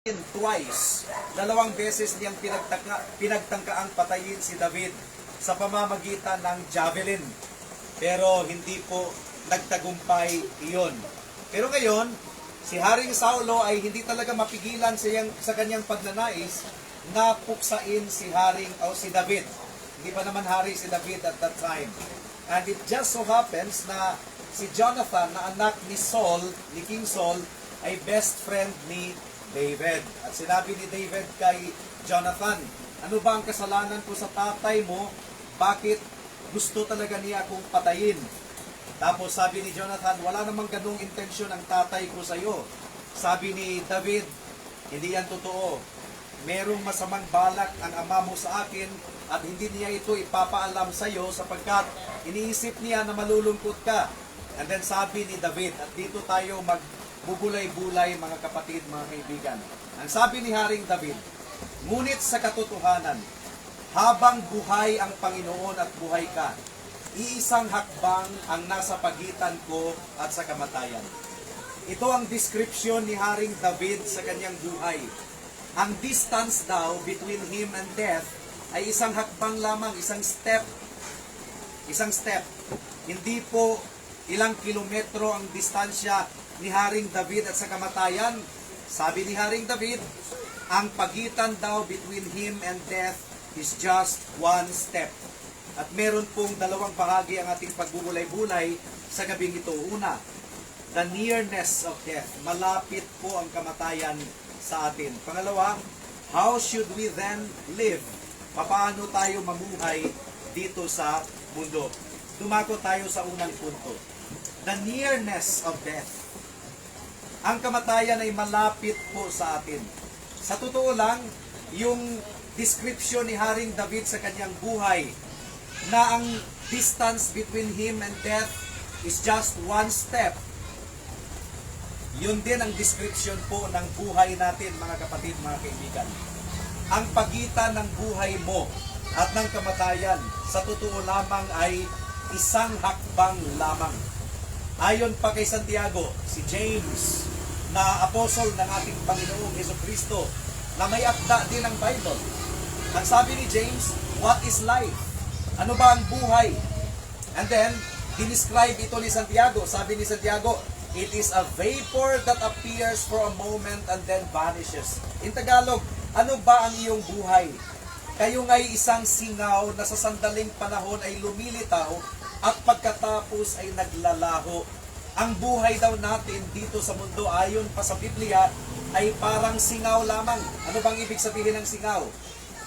Twice, dalawang beses niyang pinagtangkaang patayin si David sa pamamagitan ng javelin. Pero hindi po nagtagumpay iyon. Pero ngayon, si Haring Saulo ay hindi talaga mapigilan sa kanyang pagnanais na puksain si David. Hindi pa naman hari si David at that time. And it just so happens na si Jonathan, na anak ni King Saul, ay best friend ni David. At sinabi ni David kay Jonathan, ano ba ang kasalanan ko sa tatay mo? Bakit gusto talaga niya akong patayin? Tapos sabi ni Jonathan, wala namang ganung intensyon ang tatay ko sa iyo. Sabi ni David, hindi yan totoo. Merong masamang balak ang ama mo sa akin at hindi niya ito ipapaalam sa iyo sapagkat iniisip niya na malulungkot ka. And then sabi ni David, at dito tayo magbubulay-bulay mga kapatid, mga kaibigan. Ang sabi ni Haring David, ngunit sa katotohanan, habang buhay ang Panginoon at buhay ka, iisang hakbang ang nasa pagitan ko at sa kamatayan. Ito ang description ni Haring David sa kanyang buhay. Ang distance daw between him and death ay isang hakbang lamang, isang step. Isang step. Hindi po ilang kilometro ang distansya ni Haring David at sa kamatayan. Sabi ni Haring David, ang pagitan daw between him and death is just one step. At meron pong dalawang bahagi ang ating pagbubulay-bulay sa gabing ito. Una, the nearness of death. Malapit po ang kamatayan sa atin. Pangalawa, how should we then live? Paano tayo mamuhay dito sa mundo? Dumako tayo sa unang punto. The nearness of death. Ang kamatayan ay malapit po sa atin. Sa totoo lang, yung description ni Haring David sa kanyang buhay, na ang distance between him and death is just one step. Yun din ang description po ng buhay natin, mga kapatid, mga kaibigan. Ang pagitan ng buhay mo at ng kamatayan, sa totoo lamang ay isang hakbang lamang. Ayon pa kay Santiago, si James, na apostol ng ating Panginoong Jesucristo, na may akda din ng Bible. Ang sabi ni James, what is life? Ano ba ang buhay? And then, dinescribe ito ni Santiago. Sabi ni Santiago, it is a vapor that appears for a moment and then vanishes. In Tagalog, ano ba ang iyong buhay? Kayo nga'y isang singaw na sa sandaling panahon ay lumilitaw at pagkatapos ay naglalaho. Ang buhay daw natin dito sa mundo ayon pa sa Biblia ay parang singaw lamang. Ano bang ibig sabihin ng singaw?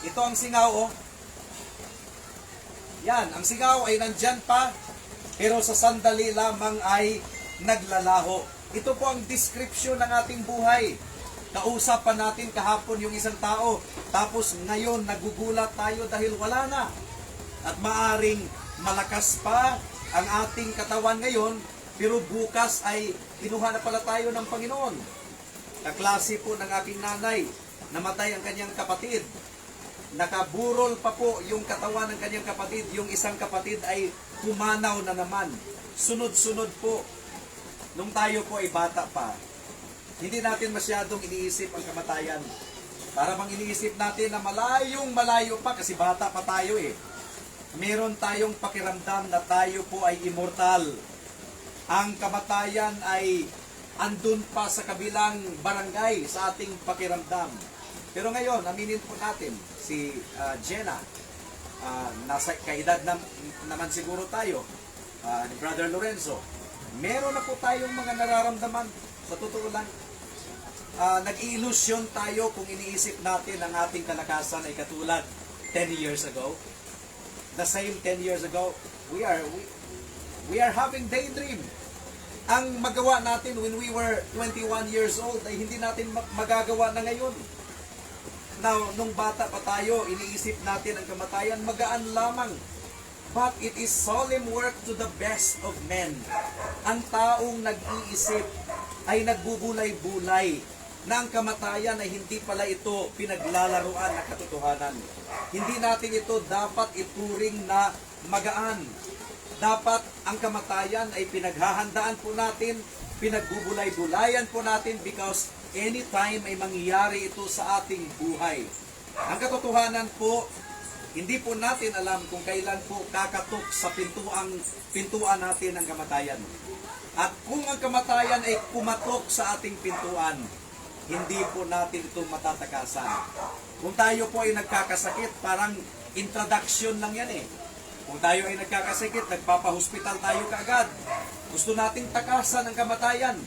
Ito ang singaw, oh. Yan, ang singaw ay nandyan pa, pero sa sandali lamang ay naglalaho. Ito po ang description ng ating buhay. Kausap pa natin kahapon yung isang tao, tapos ngayon nagugulat tayo dahil wala na. At maaring malakas pa ang ating katawan ngayon, pero bukas ay kinuha na pala tayo ng Panginoon. Kaklase po ng aking nanay, namatay ang kanyang kapatid. Nakaburol pa po yung katawan ng kanyang kapatid. Yung isang kapatid ay pumanaw na naman. Sunod-sunod po. Nung tayo po ay bata pa, hindi natin masyadong iniisip ang kamatayan. Para bang iniisip natin na malayong malayo pa, kasi bata pa tayo eh. Meron tayong pakiramdam na tayo po ay immortal. Ang kamatayan ay andun pa sa kabilang barangay sa ating pakiramdam. Pero ngayon, aminin po natin, si Jenna, nasa kaedad naman siguro tayo, ni Brother Lorenzo, meron na po tayong mga nararamdaman. Sa totoo lang, nag-iilusyon tayo kung iniisip natin ang ating kalakasan ay katulad 10 years ago. The same 10 years ago, we are having daydream. Ang magawa natin when we were 21 years old ay hindi natin magagawa na ngayon. Now, nung bata pa tayo, iniisip natin ang kamatayan, magaan lamang. But it is solemn work to the best of men. Ang taong nag-iisip ay nagbubulay-bulay na ang kamatayan ay hindi pala ito pinaglalaruan na katotohanan. Hindi natin ito dapat ituring na magaan. Dapat ang kamatayan ay pinaghahandaan po natin, pinagbubulay-bulayan po natin because anytime ay mangyayari ito sa ating buhay. Ang katotohanan po, hindi po natin alam kung kailan po kakatok sa pintuan natin ang kamatayan. At kung ang kamatayan ay kumatok sa ating pintuan, hindi po natin ito matatakasan. Kung tayo po ay nagkakasakit, parang introduction lang yan eh. Kung tayo ay nagkakasakit, nagpapahospital tayo kaagad. Gusto nating takasan ang kamatayan.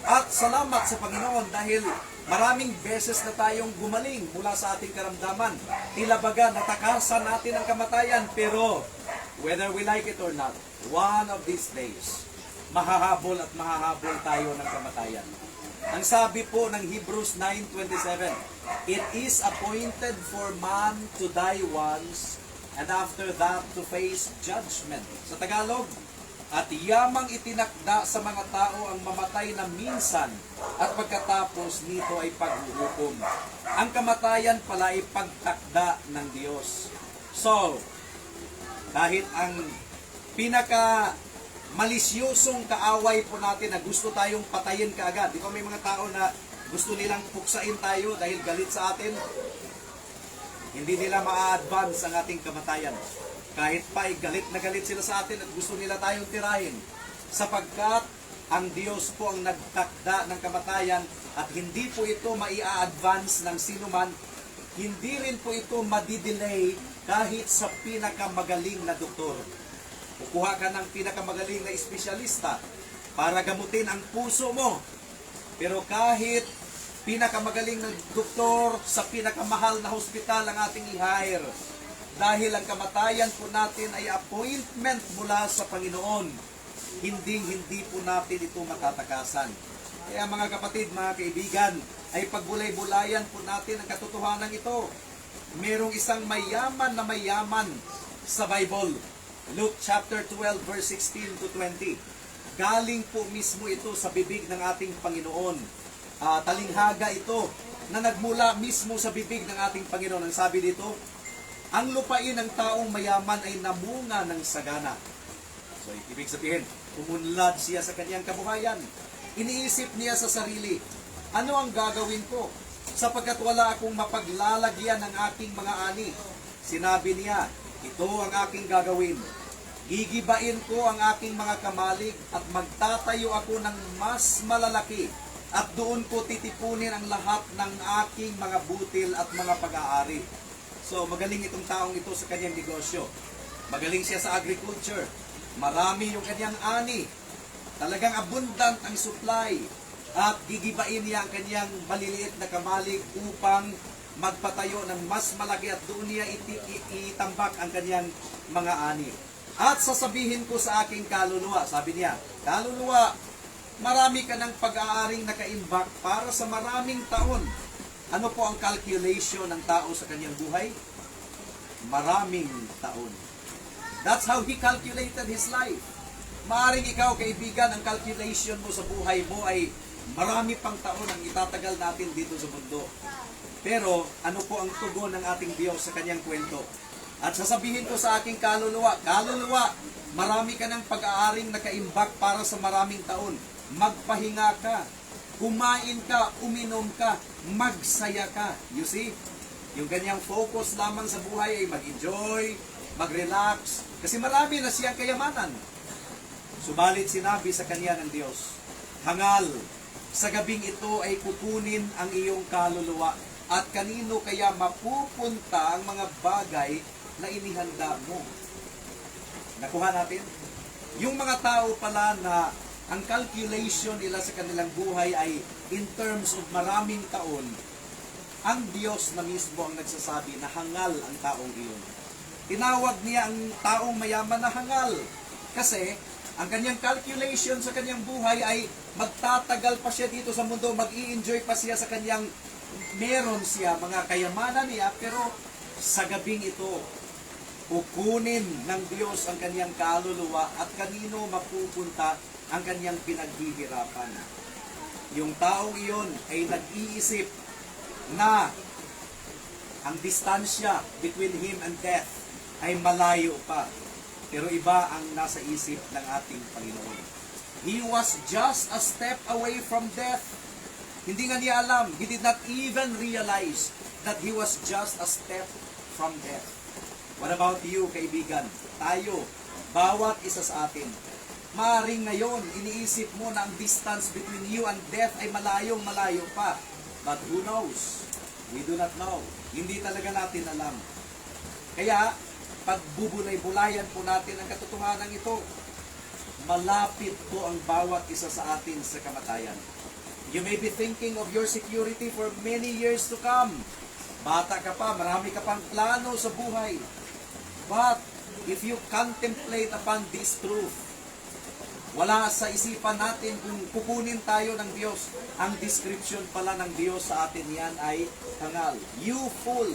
At salamat sa Panginoon dahil maraming beses na tayong gumaling mula sa ating karamdaman. Tila baga natakasan natin ang kamatayan, pero whether we like it or not, one of these days, mahahabol at mahahabol tayo ng kamatayan. Ang sabi po ng Hebrews 9:27, it is appointed for man to die once, and after that to face judgment. Sa Tagalog, at yamang itinakda sa mga tao ang mamatay na minsan at pagkatapos nito ay paghuhukom. Ang kamatayan pala ay pagtakda ng Diyos. So, kahit ang pinaka malisyosong kaaway po natin na gusto tayong patayin kaagad. Di ba may mga tao na gusto nilang puksain tayo dahil galit sa atin? Hindi nila ma-advance ang ating kamatayan. Kahit pa ay galit na galit sila sa atin at gusto nila tayong tirahin. Sapagkat ang Diyos po ang nagtakda ng kamatayan at hindi po ito mai-advance ng sinuman, hindi rin po ito madidelay kahit sa pinakamagaling na doktor. Kukuha ka ng pinakamagaling na espesyalista para gamutin ang puso mo. Pero kahit pinakamagaling na doktor sa pinakamahal na hospital ang ating i-hire, dahil ang kamatayan po natin ay appointment mula sa Panginoon, hindi po natin ito matatakasan. Kaya mga kapatid, mga kaibigan, ay pagbulay-bulayan po natin ang katotohanan ito. Merong isang mayaman na mayaman sa Bible. Luke chapter 12 verse 16 to 20. Galing po mismo ito sa bibig ng ating Panginoon. Talinghaga ito na nagmula mismo sa bibig ng ating Panginoon. Ang sabi dito, ang lupain ng taong mayaman ay namunga ng sagana. So, ibig sabihin, umunlad siya sa kanyang kabuhayan. Iniisip niya sa sarili, ano ang gagawin ko? Sapagkat wala akong mapaglalagyan ng aking mga ani. Sinabi niya, ito ang aking gagawin. Gigibain ko ang aking mga kamalig at magtatayo ako ng mas malalaki at doon ko titipunin ang lahat ng aking mga butil at mga pag-aari. So, magaling itong taong ito sa kanyang negosyo. Magaling siya sa agriculture. Marami yung kanyang ani. Talagang abundant ang supply. At gigibain niya ang kanyang maliliit na kamalig upang magpatayo ng mas malaki at doon niya itambak ang kanyang mga ani. At sasabihin ko sa aking kaluluwa, sabi niya, kaluluwa, marami ka ng pag-aaring nakaimbak para sa maraming taon. Ano po ang calculation ng tao sa kanyang buhay? Maraming taon. That's how he calculated his life. Maaring ikaw, kaibigan, ang calculation mo sa buhay mo ay marami pang taon ang itatagal natin dito sa mundo. Pero, ano po ang tugon ng ating Diyos sa kanyang kwento? At sasabihin ko sa aking kaluluwa, kaluluwa, marami ka ng pag-aaring nakaimbak para sa maraming taon. Magpahinga ka. Kumain ka, uminom ka, magsaya ka. You see? Yung ganyang focus lamang sa buhay ay mag-enjoy, mag-relax. Kasi marami na siyang kayamanan. Subalit sinabi sa kanya ng Diyos, hangal, sa gabing ito ay kukunin ang iyong kaluluwa at kanino kaya mapupunta ang mga bagay na inihanda mo. Nakuha natin? Yung mga tao pala na ang calculation nila sa kanilang buhay ay in terms of maraming taon, ang Diyos na mismo ang nagsasabi na hangal ang taong iyon. Tinawag niya ang taong mayaman na hangal kasi ang kanyang calculation sa kanyang buhay ay magtatagal pa siya dito sa mundo, mag-i-enjoy pa siya sa kanyang meron siya, mga kayamanan niya, pero sa gabing ito, kukunin ng Diyos ang kanyang kaluluwa at kanino mapupunta ang kanyang pinaghihirapan. Yung taong iyon ay nag-iisip na ang distansya between him and death ay malayo pa. Pero iba ang nasa isip ng ating Panginoon. He was just a step away from death. Hindi nga niya alam. He did not even realize that he was just a step from death. What about you, kaibigan? Tayo, bawat isa sa atin. Maaring ngayon, iniisip mo na ang distance between you and death ay malayong malayo pa. But who knows? We do not know. Hindi talaga natin alam. Kaya, pagbubulay-bulayan po natin ang katotohanan ito, malapit po ang bawat isa sa atin sa kamatayan. You may be thinking of your security for many years to come. Bata ka pa, marami ka pang plano sa buhay. But, if you contemplate upon this truth, wala sa isipan natin kung kukunin tayo ng Diyos. Ang description pala ng Diyos sa atin yan ay hangal. You fool,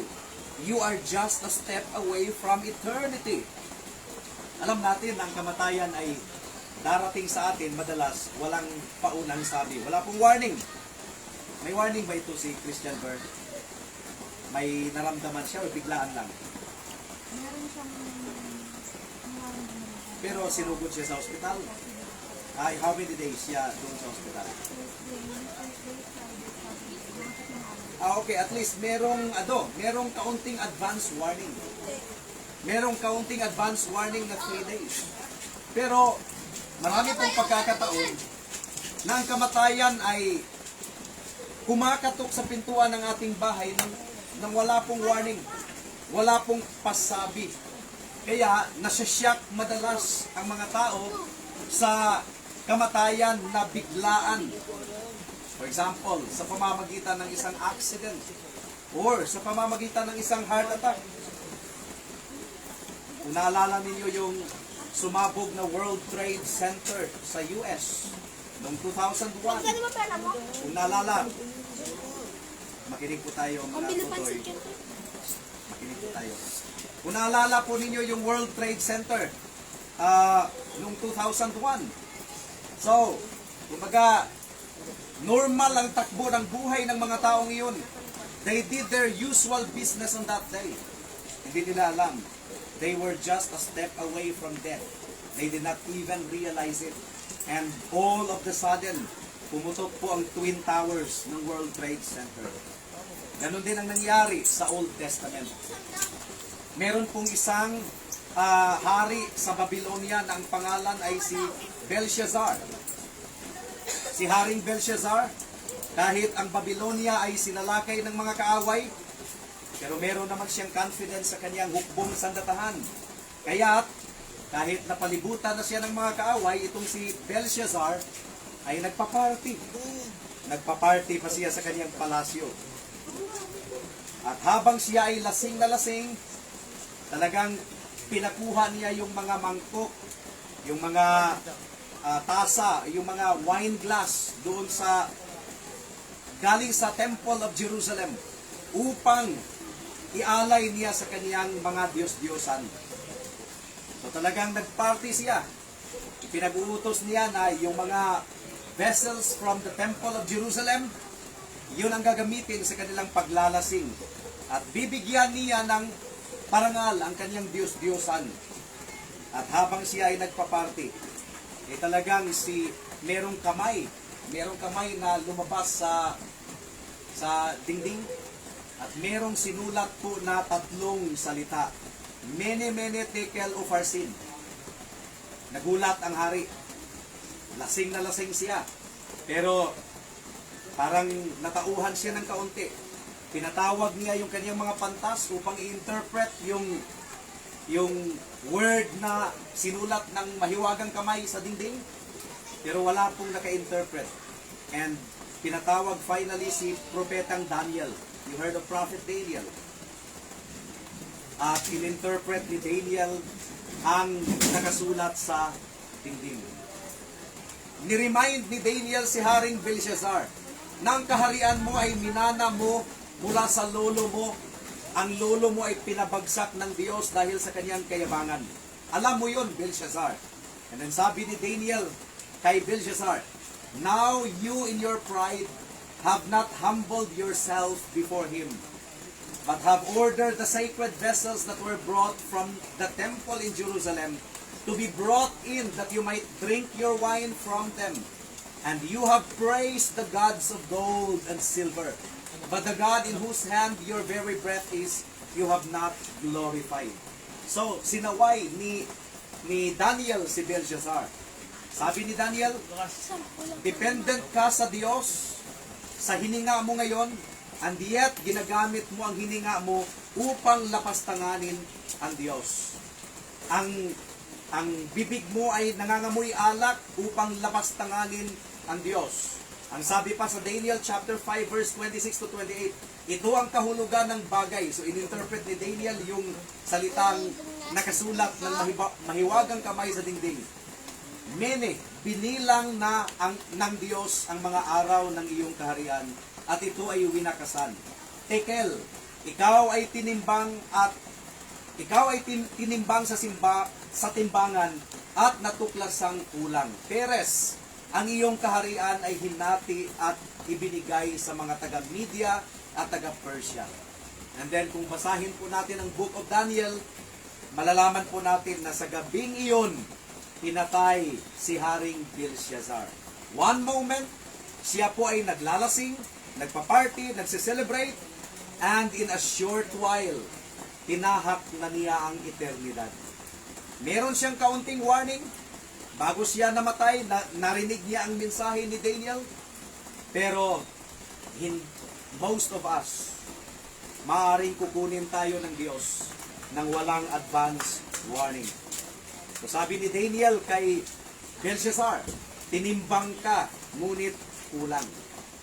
you are just a step away from eternity. Alam natin, ang kamatayan ay darating sa atin, madalas, walang paunang sabi. Wala pong warning. May warning ba ito si Christian Bird? May naramdaman siya o biglaan lang? Meron siyang Pero sinugod siya sa ospital. How many days siya doon sa ospital? Okay, at least merong kaunting advance warning. Merong kaunting advance warning na 3 days. Pero marami pong pagkakataon na ang kamatayan ay kumakatok sa pintuan ng ating bahay nang wala pong warning, wala pong pasabi. Kaya nasasyak madalas ang mga tao sa kamatayan na biglaan. For example, sa pamamagitan ng isang accident or sa pamamagitan ng isang heart attack. Kung naalala ninyo yung sumabog na World Trade Center sa US noong 2001. Kung naalala, makinig po tayo mga tutoy. Makinig po tayo. Kung naalala po ninyo yung World Trade Center noong 2001. So, kumbaga, normal ang takbo ng buhay ng mga taong iyon. They did their usual business on that day. Hindi nila alam. They were just a step away from death. They did not even realize it. And all of the sudden, pumutok po ang Twin Towers ng World Trade Center. Ganon din ang nangyari sa Old Testament. Meron pong isang hari sa Babylonia na ang pangalan ay si Belshazzar. Si Haring Belshazzar, kahit ang Babylonia ay sinalakay ng mga kaaway, pero meron naman siyang confidence sa kanyang hukbong sandatahan. Kaya, kahit napalibutan na siya ng mga kaaway, itong si Belshazzar ay nagpa-party. Nagpa-party pa siya sa kanyang palasyo. At habang siya ay lasing na lasing, talagang pinakuha niya yung mga mangkok, yung mga tasa, yung mga wine glass doon sa galing sa Temple of Jerusalem upang ialay niya sa kaniyang mga Diyos-Diyosan. So talagang nagparty siya. Pinag-uutos niya na yung mga vessels from the Temple of Jerusalem, yun ang gagamitin sa kanilang paglalasing. At bibigyan niya ng parangal ang kaniyang Diyos-Diyosan. At habang siya ay nagpa-party, talagang merong kamay na lumabas sa dingding at merong sinulat po na 3 salita. Mene, mene, tekel, upharsin. Nagulat ang hari. Lasing na lasing siya. Pero parang natauhan siya ng kaunti. Pinatawag niya yung kanyang mga pantas upang i-interpret yung word na sinulat ng mahiwagang kamay sa dingding. Pero wala pong naka-interpret. And pinatawag finally si Propetang Daniel. You heard of Prophet Daniel. At in-interpret ni Daniel ang nakasulat sa dingding. Ni-remind ni Daniel si Haring Belshazzar, na ang kaharian mo ay minana mo mula sa lolo mo. Ang lolo mo ay pinabagsak ng Diyos dahil sa kanyang kayabangan. Alam mo yun, Belshazzar. And then sabi ni Daniel kay Belshazzar, now you in your pride have not humbled yourself before him, but have ordered the sacred vessels that were brought from the temple in Jerusalem to be brought in that you might drink your wine from them. And you have praised the gods of gold and silver, but the God in whose hand your very breath is, you have not glorified. So, sinaway ni Daniel si Belshazzar. Sabi ni Daniel, dependent ka sa Diyos, sa hininga mo ngayon, and yet ginagamit mo ang hininga mo upang lapastanganin ang Diyos. Ang bibig mo ay nangangamoy alak upang lapastanganin ang Diyos. Ang sabi pa sa Daniel chapter 5 verse 26 to 28, ito ang kahulugan ng bagay. So ininterpret ni Daniel yung salitang nakasulat ng mahiwagang kamay sa dingding. Mene, binilang na ng Diyos ang mga araw ng iyong kaharian at ito ay winakasan. Tekel, ikaw ay tinimbang sa timbangan at natuklasang kulang. Peres, ang iyong kaharian ay hinati at ibinigay sa mga taga-Media at taga-Persia. And then kung basahin po natin ang Book of Daniel, malalaman po natin na sa gabing iyon, pinatay si Haring Belshazzar. One moment, siya po ay naglalasing, nagpa-party, nagse-celebrate, and in a short while, tinahak na niya ang eternidad. Meron siyang kaunting warning, bago siya namatay, narinig niya ang mensahe ni Daniel, pero most of us, maaaring kukunin tayo ng Diyos nang walang advance warning. So sabi ni Daniel kay Belshazzar, tinimbang ka, ngunit kulang.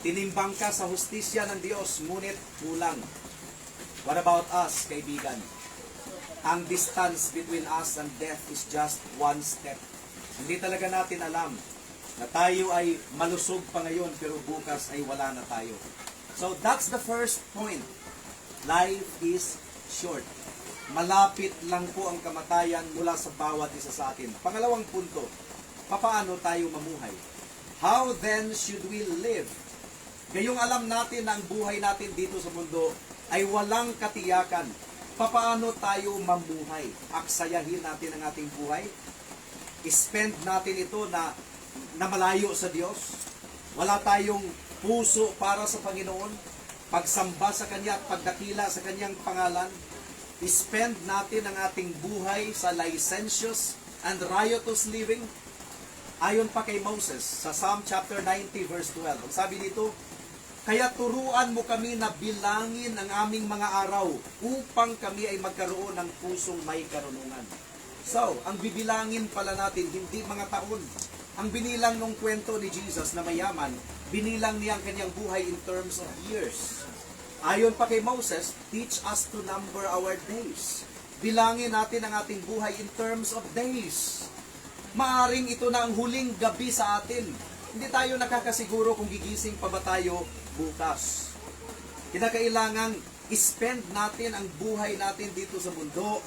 Tinimbang ka sa hustisya ng Diyos, ngunit kulang. What about us, kaibigan? Ang distance between us and death is just one step. Hindi talaga natin alam na tayo ay malusog pa ngayon pero bukas ay wala na tayo. So that's the first point. Life is short. Malapit lang po ang kamatayan mula sa bawat isa sa atin. Pangalawang punto, papaano tayo mamuhay? How then should we live? Ngayong alam natin na ang buhay natin dito sa mundo ay walang katiyakan. Papaano tayo mamuhay? Aksayahin natin ang ating buhay? Spend natin ito na malayo sa Diyos? Wala tayong puso para sa Panginoon? Pagsamba sa Kanya at pagdakila sa Kanyang pangalan? Spend natin ang ating buhay sa licentious and riotous living? Ayon pa kay Moses sa Psalm chapter 90 verse 12. Ang sabi dito, kaya turuan mo kami na bilangin ang aming mga araw upang kami ay magkaroon ng pusong may karunungan. So, ang bibilangin pala natin, hindi mga taon. Ang binilang nung kwento ni Jesus na mayaman, binilang niya ang kanyang buhay in terms of years. Ayon pa kay Moses, teach us to number our days. Bilangin natin ang ating buhay in terms of days. Maaring ito na ang huling gabi sa atin. Hindi tayo nakakasiguro kung gigising pa ba tayo bukas. Kinakailangan spend natin ang buhay natin dito sa mundo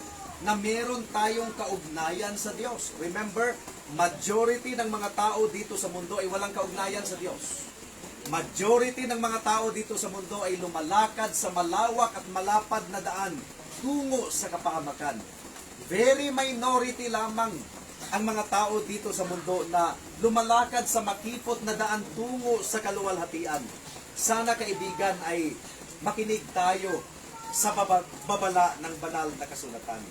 na meron tayong kaugnayan sa Diyos. Remember, majority ng mga tao dito sa mundo ay walang kaugnayan sa Diyos. Majority ng mga tao dito sa mundo ay lumalakad sa malawak at malapad na daan tungo sa kapahamakan. Very minority lamang ang mga tao dito sa mundo na lumalakad sa makipot na daan tungo sa kaluwalhatian. Sana kaibigan ay makinig tayo sa babala ng banal na kasulatan.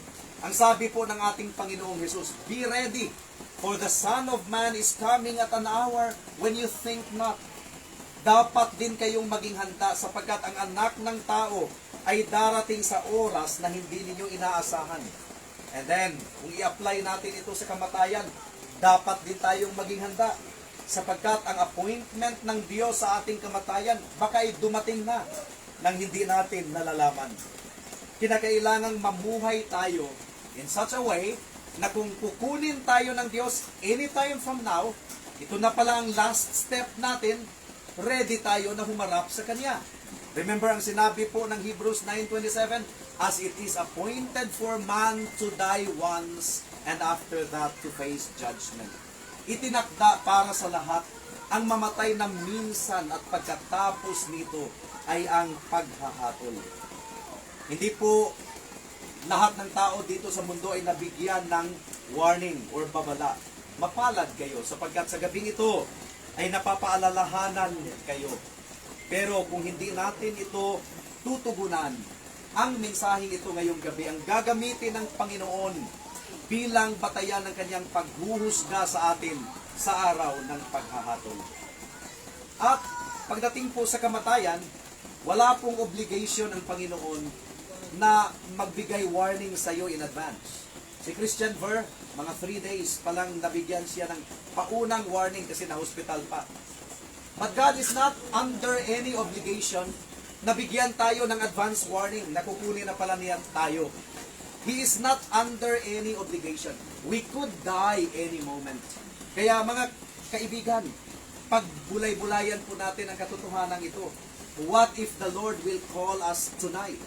Ang sabi po ng ating Panginoong Hesus, be ready, for the Son of Man is coming at an hour when you think not. Dapat din kayong maging handa sapagkat ang anak ng tao ay darating sa oras na hindi ninyo inaasahan. And then, kung i-apply natin ito sa kamatayan, dapat din tayong maging handa sapagkat ang appointment ng Diyos sa ating kamatayan baka ay dumating na nang hindi natin nalalaman. Kinakailangang mamuhay tayo in such a way na kung kukunin tayo ng Diyos anytime from now, ito na pala ang last step natin, ready tayo na humarap sa Kanya. Remember ang sinabi po ng Hebrews 9:27, as it is appointed for man to die once and after that to face judgment. Itinakda para sa lahat ang mamatay na minsan at pagkatapos nito ay ang paghahatol. Hindi po lahat ng tao dito sa mundo ay nabigyan ng warning or babala. Mapalad kayo sapagkat sa gabing ito, ay napapaalalahanan kayo. Pero kung hindi natin ito tutugunan, ang mensaheng ito ngayong gabi, ang gagamitin ng Panginoon bilang batayan ng kanyang paghuhusga sa atin sa araw ng paghahatol. At pagdating po sa kamatayan, wala pong obligation ang Panginoon na magbigay warning sa iyo in advance. Si Christian Ver, mga 3 days pa lang nabigyan siya ng paunang warning kasi na-hospital pa. But God is not under any obligation na bigyan tayo ng advance warning na kukunin na pala niya tayo. He is not under any obligation. We could die any moment. Kaya mga kaibigan, pagbulay-bulayan po natin ang katotohanan ito. What if the Lord will call us tonight?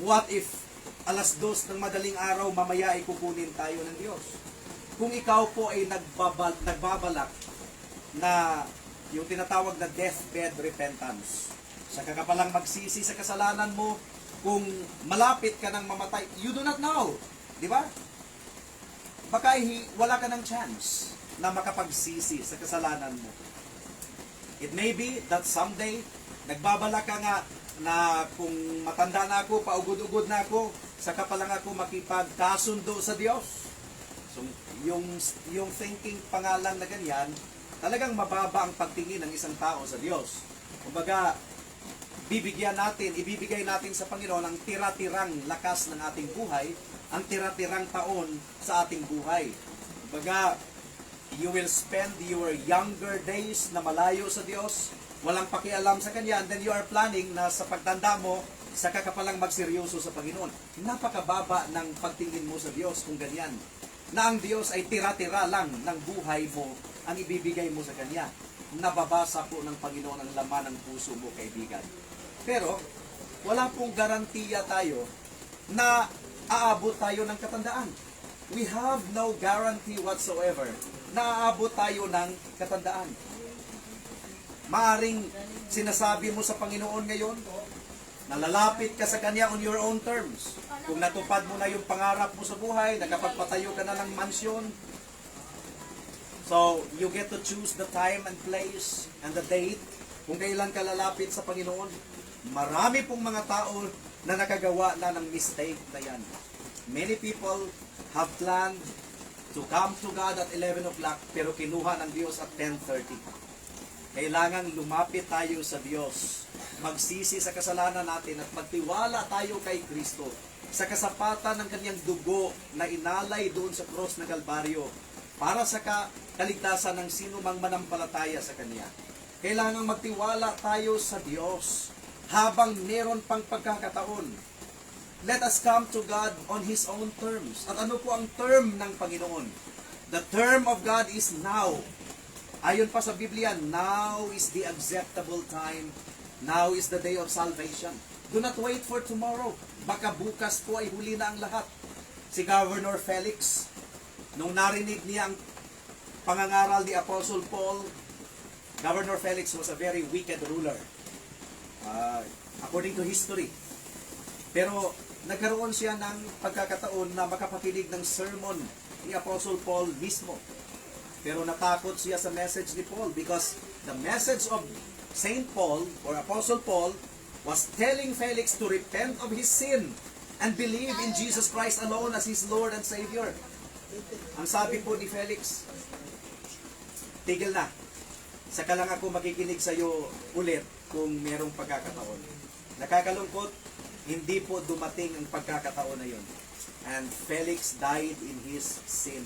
What if 2:00 ng madaling araw mamaya ay kukunin tayo ng Diyos? Kung ikaw po ay nagbabalak na yung tinatawag na deathbed repentance, saka ka palang magsisi sa kasalanan mo, kung malapit ka nang mamatay, you do not know. Di ba? Baka wala ka ng chance na makapagsisi sa kasalanan mo. It may be that someday, nagbabala ka nga na kung matanda na ako, paugod-ugod na ako, saka pa lang ako makipagkasundo sa Diyos. So, yung thinking pangalan na ganyan, talagang mababa ang pagtingin ng isang tao sa Diyos. Kumbaga, ibibigay natin sa Panginoon ang tira-tirang lakas ng ating buhay, ang tira-tirang taon sa ating buhay. Kumbaga, you will spend your younger days na malayo sa Diyos, walang pakialam sa Kanya, and then you are planning na sa pagtanda mo, saka ka palang magseryoso sa Panginoon. Napakababa ng pagtingin mo sa Diyos kung ganyan. Na ang Diyos ay tira-tira lang ng buhay mo ang ibibigay mo sa Kanya. Nababasa po ng Panginoon ang laman ng puso mo, kaibigan. Pero, wala pong garantiya tayo na aabot tayo ng katandaan. We have no guarantee whatsoever na aabot tayo ng katandaan. Maaring sinasabi mo sa Panginoon ngayon, nalalapit ka sa Kanya on your own terms. Kung natupad mo na yung pangarap mo sa buhay, nakapagpatayo ka na ng mansyon, so you get to choose the time and place and the date kung kailan ka lalapit sa Panginoon. Marami pong mga tao na nakagawa na ng mistake na yan. Many people have planned to come to God at 11 o'clock pero kinuha ng Diyos at 10:30. Kailangang lumapit tayo sa Diyos, magsisi sa kasalanan natin at magtiwala tayo kay Kristo sa kasapatan ng Kanyang dugo na inalay doon sa cross ng Kalbaryo para sa kaligtasan ng sino mang manampalataya sa Kanya. Kailangang magtiwala tayo sa Diyos habang meron pang pagkakataon. Let us come to God on His own terms. At ano po ang term ng Panginoon? The term of God is now. Ayon pa sa Biblia, now is the acceptable time. Now is the day of salvation. Do not wait for tomorrow. Baka bukas po ay huli na ang lahat. Si Governor Felix, nung narinig niya ang pangangaral ni Apostle Paul, Governor Felix was a very wicked ruler. According to history. Pero nagkaroon siya ng pagkakataon na makapakinig ng sermon ni Apostle Paul mismo. Pero natakot siya sa message ni Paul because the message of Saint Paul or Apostle Paul was telling Felix to repent of his sin and believe in Jesus Christ alone as his Lord and Savior. Ang sabi po ni Felix, tigil na. Saka lang ako makikinig sa iyo ulit kung merong pagkakataon. Nakakalungkot, hindi po dumating ang pagkakataon na yun. And Felix died in his sin.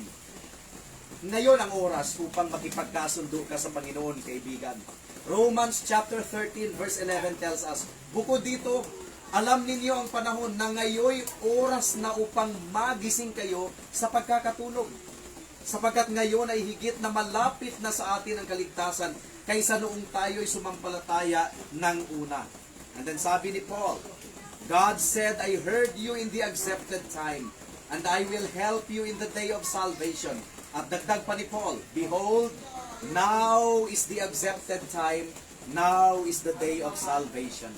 Ngayon ang oras upang makipagkasundo ka sa Panginoon, kaibigan. Romans chapter 13 verse 11 tells us, bukod dito, alam ninyo ang panahon na ngayoy oras na upang magising kayo sa pagkakatulog. Sapagkat ngayon ay higit na malapit na sa atin ang kaligtasan kaysa noong tayo'y sumampalataya ng una. And then sabi ni Paul, God said, I heard you in the accepted time, and I will help you in the day of salvation. At dagdag pa ni Paul, behold, now is the accepted time, now is the day of salvation.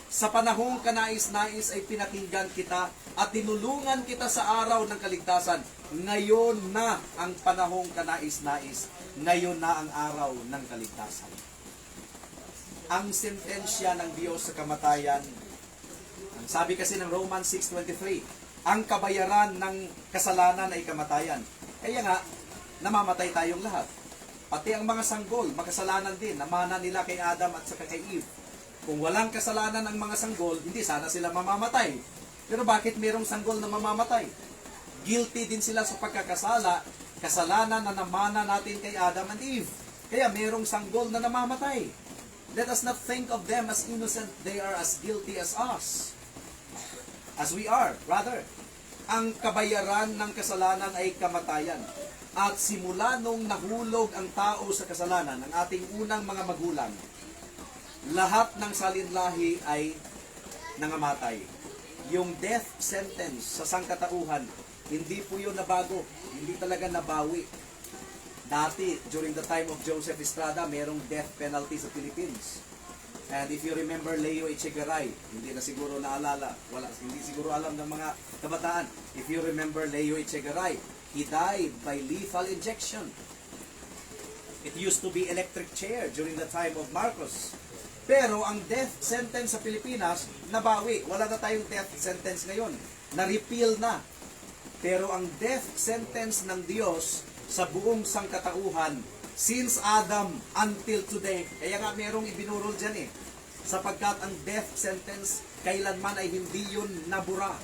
Sa panahong kanais-nais ay pinakinggan kita at tinulungan kita sa araw ng kaligtasan. Ngayon na ang panahong kanais-nais ngayon na ang araw ng kaligtasan. Ang sentensya ng Diyos sa kamatayan, ang sabi kasi ng Romans 6:23, ang kabayaran ng kasalanan ay kamatayan. Kaya nga, namamatay tayong lahat. Pati ang mga sanggol, makasalanan din, namana nila kay Adam at saka kay Eve. Kung walang kasalanan ang mga sanggol, hindi sana sila mamamatay. Pero bakit mayroong sanggol na mamamatay? Guilty din sila sa pagkakasala, kasalanan na namana natin kay Adam and Eve. Kaya mayroong sanggol na namamatay. Let us not think of them as innocent. They are as guilty as us. As we are, rather. Ang kabayaran ng kasalanan ay kamatayan. At simula nung nahulog ang tao sa kasalanan, ang ating unang mga magulang, lahat ng salinlahi ay nangamatay. Yung death sentence sa sangkatauhan, hindi po yun nabago. Hindi talaga nabawi. Dati, during the time of Joseph Estrada, merong death penalty sa Philippines. And if you remember Leo Echegaray, hindi na siguro naalala, hindi siguro alam ng mga kabataan. If you remember Leo Echegaray, he died by lethal injection. It used to be electric chair during the time of Marcos. Pero ang death sentence sa Pilipinas, nabawi. Wala na tayong death sentence ngayon. Na-repeal na. Pero ang death sentence ng Diyos sa buong sangkatauhan, since Adam until today, kaya nga merong ibinurol dyan sapagkat ang death sentence, kailanman ay hindi yun nabura.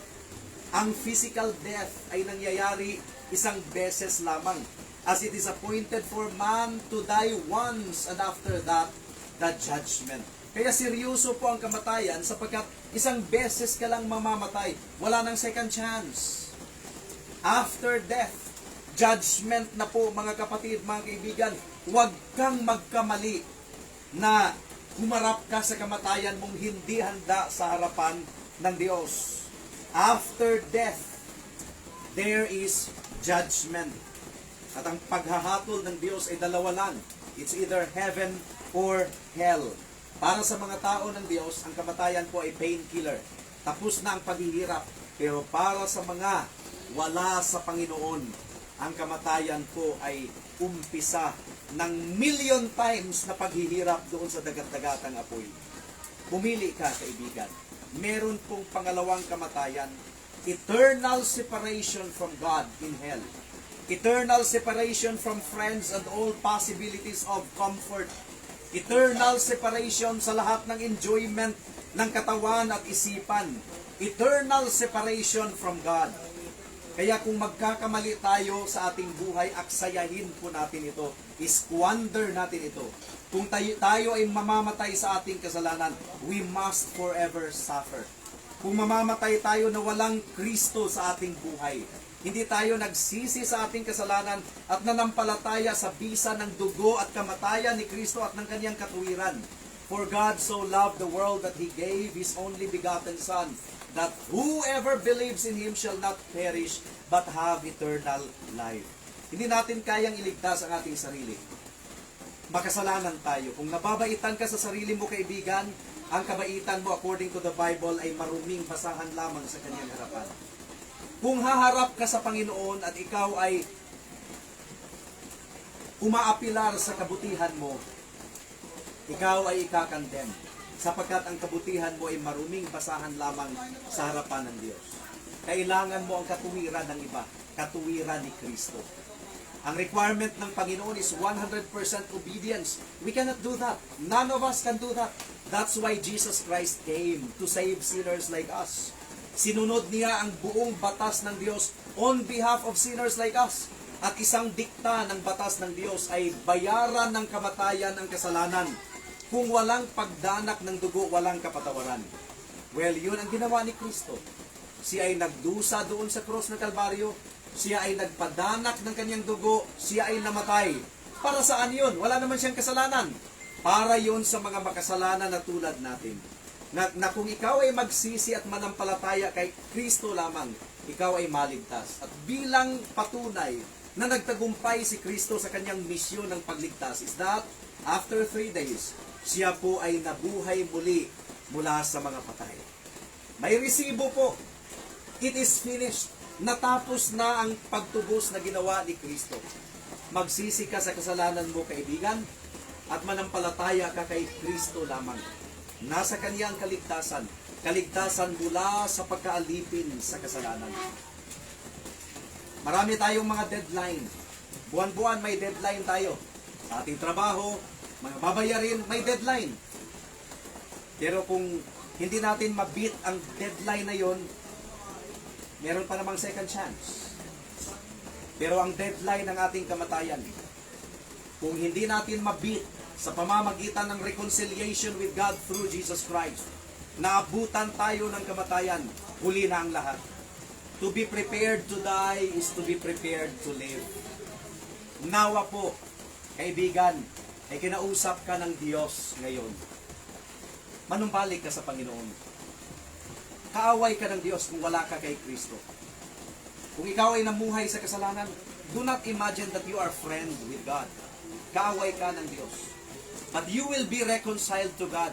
Ang physical death ay nangyayari isang beses lamang. As it is appointed for man to die once, and after that, the judgment. Kaya seryoso po ang kamatayan sapagkat isang beses ka lang mamamatay. Wala nang second chance. After death, judgment na po mga kapatid, mga kaibigan. Huwag kang magkamali na humarap ka sa kamatayan mong hindi handa sa harapan ng Diyos. After death, there is judgment. At ang paghahatol ng Diyos ay dalawa lang. It's either heaven or hell. Para sa mga tao ng Diyos, ang kamatayan po ay painkiller. Tapos na ang paghihirap. Pero para sa mga wala sa Panginoon, ang kamatayan po ay umpisa ng million times na paghihirap doon sa dagat-dagatang apoy. Pumili ka, kaibigan. Meron pong pangalawang kamatayan, eternal separation from God in hell. Eternal separation from friends and all possibilities of comfort. Eternal separation sa lahat ng enjoyment ng katawan at isipan. Eternal separation from God. Kaya kung magkakamali tayo sa ating buhay, aksayahin po natin ito. Squander natin ito. Kung tayo ay mamamatay sa ating kasalanan, we must forever suffer. Kung mamamatay tayo na walang Kristo sa ating buhay, hindi tayo nagsisi sa ating kasalanan at nanampalataya sa bisa ng dugo at kamatayan ni Kristo at ng kanyang katuwiran. For God so loved the world that He gave His only begotten Son, that whoever believes in Him shall not perish, but have eternal life. Hindi natin kayang iligtas ang ating sarili. Makasalanan tayo. Kung nababaitan ka sa sarili mo, kaibigan, ang kabaitan mo according to the Bible ay maruming basahan lamang sa kanyang harapan. Kung haharap ka sa Panginoon at ikaw ay umaapilar sa kabutihan mo, ikaw ay ikakandem, sapagkat ang kabutihan mo ay maruming basahan lamang sa harapan ng Diyos. Kailangan mo ang katuwiran ng iba, katuwiran ni Kristo. Ang requirement ng Panginoon is 100% obedience. We cannot do that. None of us can do that. That's why Jesus Christ came to save sinners like us. Sinunod niya ang buong batas ng Diyos on behalf of sinners like us. At isang dikta ng batas ng Diyos ay bayaran ng kamatayan ang kasalanan. Kung walang pagdanak ng dugo, walang kapatawaran. Well, yun ang ginawa ni Kristo. Siya ay nagdusa doon sa krus ng Kalbaryo. Siya ay nagpadanak ng kanyang dugo. Siya ay namatay. Para saan yun? Wala naman siyang kasalanan. Para yun sa mga makasalanan na tulad natin. Na kung ikaw ay magsisi at manampalataya kay Kristo lamang, ikaw ay maligtas. At bilang patunay na nagtagumpay si Kristo sa kanyang misyon ng pagligtas is that after 3 days, siya po ay nabuhay muli mula sa mga patay. May resibo po. It is finished. Natapos na ang pagtubos na ginawa ni Kristo. magsisi ka sa kasalanan mo, kaibigan, at manampalataya ka kay Kristo lamang. Nasa Kanya ang kaligtasan, kaligtasan mula sa pagkaalipin sa kasalanan. Marami tayong mga deadline. Buwan-buwan may deadline tayo. Sa ating trabaho, mga babayarin, may deadline. Pero kung hindi natin mabit ang deadline na yon, meron pa namang second chance. Pero ang deadline ng ating kamatayan, kung hindi natin mabit sa pamamagitan ng reconciliation with God through Jesus Christ, naabutan tayo ng kamatayan, huli na ang lahat. To be prepared to die is to be prepared to live. Nawa po, kaibigan, ay kinausap ka ng Diyos ngayon. Manumbalik ka sa Panginoon. Kaaway ka ng Diyos kung wala ka kay Kristo. Kung ikaw ay namuhay sa kasalanan, do not imagine that you are friend with God. Kaaway ka ng Diyos. But you will be reconciled to God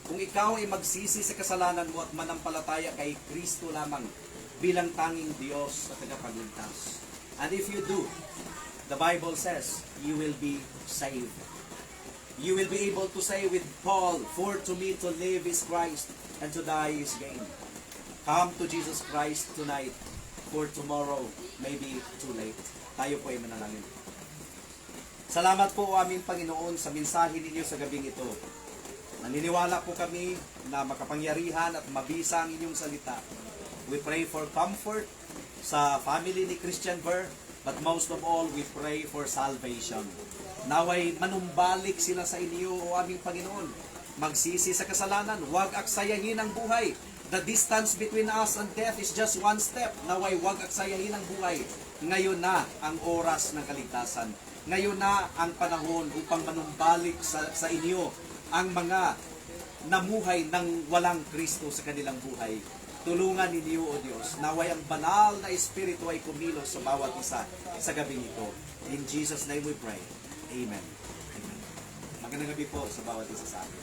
kung ikaw ay magsisi sa kasalanan mo at manampalataya kay Kristo lamang bilang tanging Diyos at tagapagligtas. And if you do, the Bible says, you will be saved. You will be able to say with Paul, "For to me to live is Christ, and to die is gain." Come to Jesus Christ tonight, for tomorrow may be too late. Tayo po ay manalangin. Salamat po aming Panginoon sa mensahe ninyo sa gabing ito. Naniniwala po kami na makapangyarihan at mabisa ang inyong salita. We pray for comfort sa family ni Christian Burr, but most of all, we pray for salvation. Naway manumbalik sila sa inyo, o aming Panginoon. Magsisi sa kasalanan, huwag aksayahin ang buhay. The distance between us and death is just one step. Naway huwag aksayahin ang buhay. Ngayon na ang oras ng kaligtasan. Ngayon na ang panahon upang manumbalik sa inyo ang mga namuhay ng walang Kristo sa kanilang buhay. Tulungan ninyo, O Diyos, naway ang banal na Espiritu ay kumilos sa bawat isa sa gabing ito. In Jesus' name we pray. Amen. Amen. Magandang gabi po sa bawat isa sa atin.